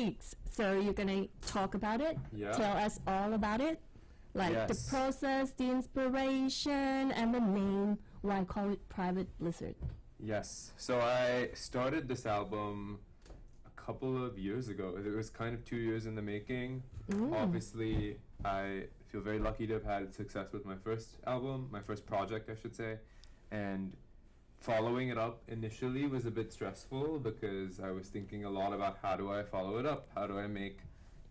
weeks. So you're gonna talk about it. Yeah. Tell us all about it, like the Yes. process, the inspiration, and the name. Why call it Private Blizzard? Yes. So I started this album a couple of years ago. It was kind of 2 years in the making. Obviously, I feel very lucky to have had success with my first album, my first project, I should say. And following it up initially was a bit stressful because I was thinking a lot about how do I follow it up? How do I make,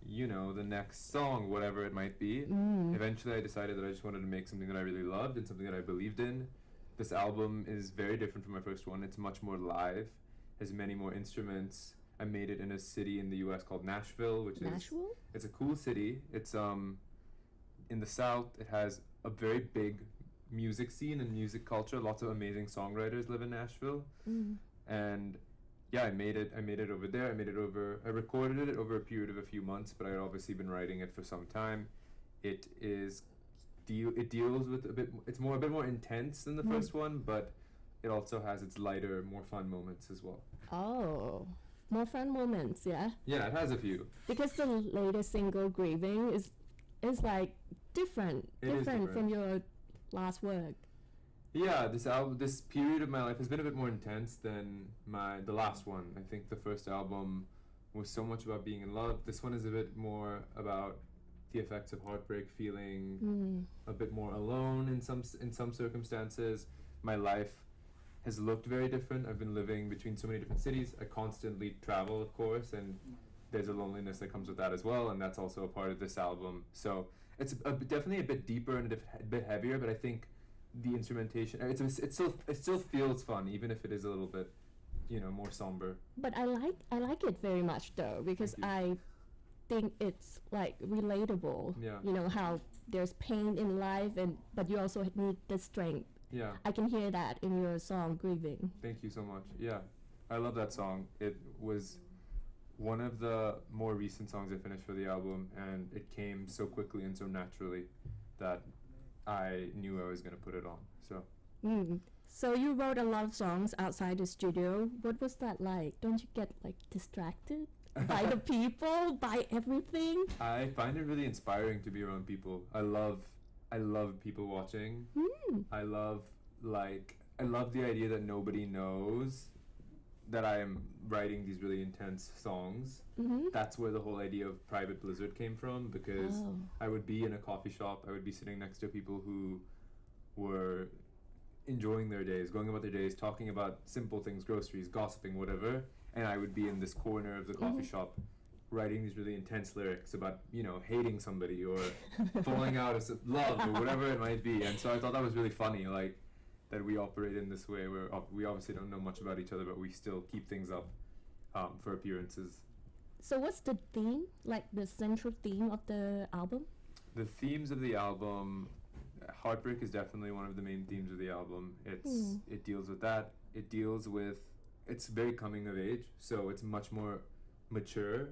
the next song, whatever it might be. Eventually, I decided that I just wanted to make something that I really loved and something that I believed in. This album is very different from my first one. It's much more live, has many more instruments. I made it in a city in the U.S. called Nashville, which Nashville? It's a cool city. It's in the South. It has a very big music scene and music culture. Lots of amazing songwriters live in Nashville, and yeah, I made it over there. I recorded it over a period of a few months, but I had obviously been writing it for some time. It deals with a bit more intense than the first one, but it also has its lighter, more fun moments as well. Oh, more fun moments, yeah. Yeah, it has a few. Because the latest single, Grieving, is like different from your last work. Yeah, this period of my life has been a bit more intense than the last one. I think the first album was so much about being in love. This one is a bit more about the effects of heartbreak, feeling a bit more alone in some circumstances. My life has looked very different. I've been living between so many different cities. I constantly travel, of course, and there's a loneliness that comes with that as well, and that's also a part of this album. So it's definitely a bit deeper and a bit heavier, but I think the instrumentation, it still feels fun, even if it is a little bit, more somber. But I like it very much though, because I think it's like relatable. Yeah. You know how there's pain in life, but you also need the strength. Yeah. I can hear that in your song Grieving. Thank you so much. Yeah, I love that song. It was one of the more recent songs I finished for the album, and it came so quickly and so naturally that I knew I was going to put it on. So you wrote a lot of songs outside the studio. What was that like? Don't you get like distracted by the people, by everything? I find it really inspiring to be around people. I love people watching. I love the idea that nobody knows that I am writing these really intense songs. That's where the whole idea of Private Blizzard came from, because I would be in a coffee shop, I would be sitting next to people who were enjoying their days, going about their days, talking about simple things, groceries, gossiping, whatever, and I would be in this corner of the coffee shop writing these really intense lyrics about, hating somebody or falling out of love or whatever it might be. And so I thought that was really funny, like, that we operate in this way where we obviously don't know much about each other, but we still keep things up for appearances. So what's the theme, like the central theme of the album? The themes of the album, heartbreak is definitely one of the main themes of the album. It deals with that. It's very coming of age, so it's much more mature.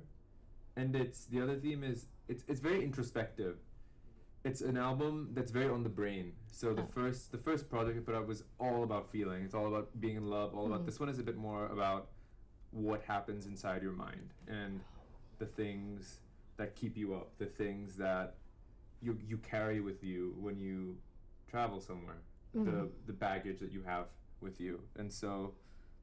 And the other theme is it's very introspective. It's an album that's very on the brain. So the first project I put out was all about feeling. It's all about being in love. All about. This one is a bit more about what happens inside your mind and the things that keep you up, the things that you carry with you when you travel somewhere, the baggage that you have with you. And so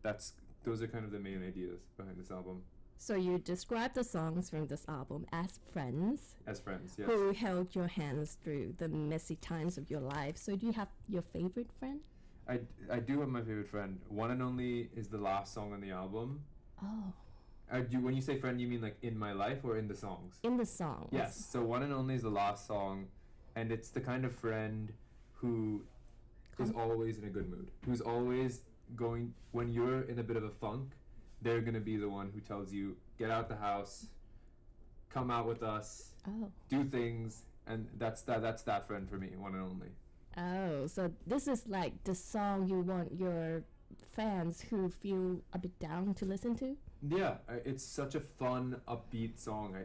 those are kind of the main ideas behind this album. So you describe the songs from this album as friends. As friends, yes. Who held your hands through the messy times of your life. So do you have your favorite friend? I do have my favorite friend. One and Only is the last song on the album. Oh. When you say friend, you mean like in my life or in the songs? In the songs. Yes. So One and Only is the last song, and it's the kind of friend who is always in a good mood. Who's always going, when you're in a bit of a funk, they're going to be the one who tells you, get out the house, come out with us, do things, and that's that friend for me, One and Only. Oh, so this is like the song you want your fans who feel a bit down to listen to? Yeah, it's such a fun, upbeat song.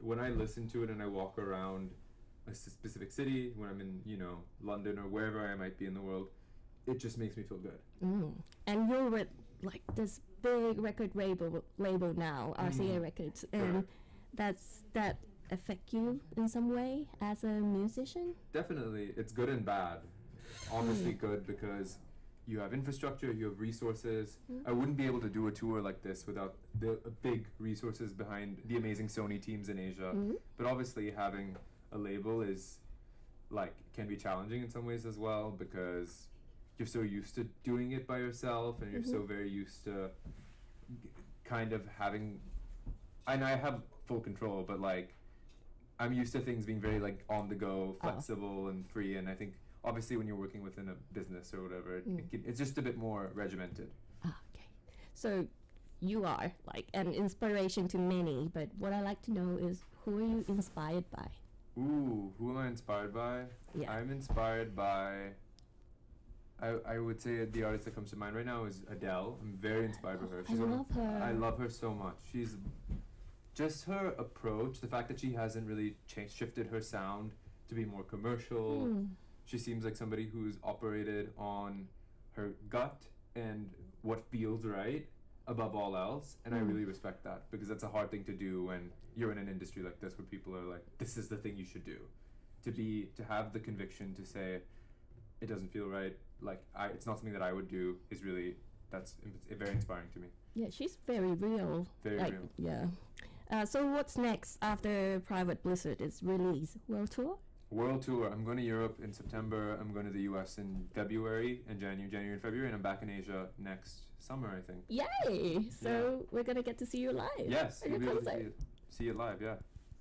When I listen to it and I walk around a specific city, when I'm in, London or wherever I might be in the world, it just makes me feel good. And you're with like this big record label now, RCA Records, and that affect you in some way as a musician? Definitely, it's good and bad. Obviously good because you have infrastructure, you have resources. I wouldn't be able to do a tour like this without the big resources behind the amazing Sony teams in Asia. But obviously having a label is like can be challenging in some ways as well because you're so used to doing it by yourself and you're so very used to kind of having, and I have full control, but like I'm used to things being very like on the go, flexible and free, and I think obviously when you're working within a business or whatever, it's just a bit more regimented. Okay. So you are like an inspiration to many, but what I like to know is who are you inspired by? Ooh, who am I inspired by? Yeah. I'm inspired by, I would say the artist that comes to mind right now is Adele. I'm very inspired by her. I love her. I love her so much. She's just her approach, the fact that she hasn't really shifted her sound to be more commercial. She seems like somebody who's operated on her gut and what feels right above all else, and I really respect that because that's a hard thing to do when you're in an industry like this where people are like, this is the thing you should do. To have the conviction to say it doesn't feel right, like it's not something that I would do, is really very inspiring to me. Yeah, she's very real. Very like, real. Yeah. So what's next after Private Blizzard is released? World tour? World tour. I'm going to Europe in September. I'm going to the US in February and January and February, and I'm back in Asia next summer, I think. Yay! So we're gonna get to see you live. Yes, at you'll your be able to concert. see it live, yeah.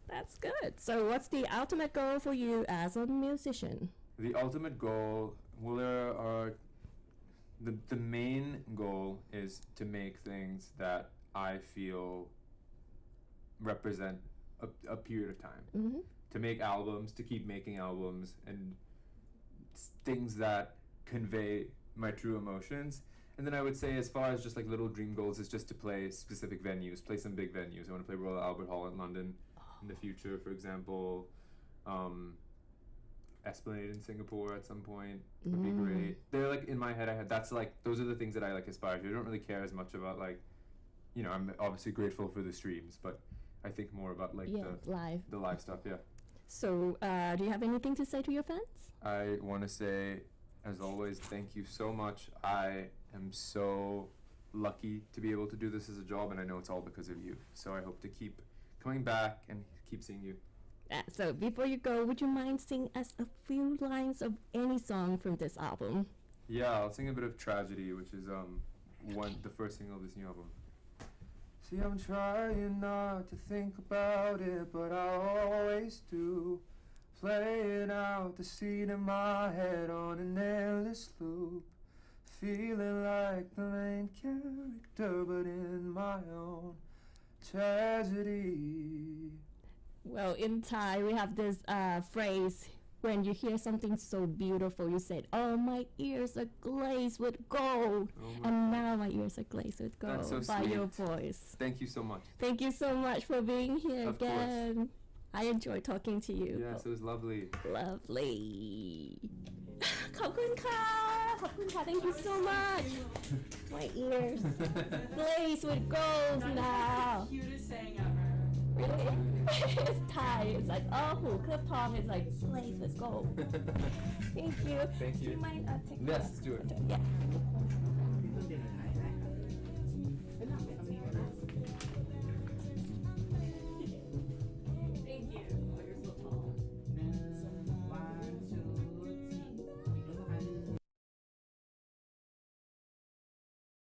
That's good. So what's the ultimate goal for you as a musician? The ultimate goal, well, there are the main goal is to make things that I feel represent a period of time. To make albums, to keep making albums, and things that convey my true emotions. And then I would say, as far as just like little dream goals, is just to play specific venues, play some big venues. I want to play Royal Albert Hall in London in the future, for example. Esplanade in Singapore at some point would be great. They're like in my head. Those are the things that I like aspire to. I don't really care as much about like, I'm obviously grateful for the streams, but I think more about like the live stuff. Yeah. So do you have anything to say to your fans? I want to say, as always, thank you so much. I am so lucky to be able to do this as a job, and I know it's all because of you. So I hope to keep coming back and keep seeing you. So before you go, would you mind singing us a few lines of any song from this album? Yeah, I'll sing a bit of Tragedy, which is the first single of this new album. See, I'm trying not to think about it, but I always do. Playing out the scene in my head on an endless loop. Feeling like the main character, but in my own tragedy. Well, in Thai, we have this phrase, when you hear something so beautiful, you said, oh, my ears are glazed with gold. And now my ears are glazed with gold. That's so by sweet. Your voice. Thank you so much. Thank you so much for being here again. Course. I enjoyed talking to you. Yes, it was lovely. Lovely. ขอบคุณค่ะ ขอบคุณค่ะ Thank you so much. My ears glazed with gold now. Cutest saying ever. Really? It's Thai. It's like, oh, หูเคลือบทอง is like glazed with gold. Thank you. Thank you. Do you mind take Yes, let's do it. Yeah.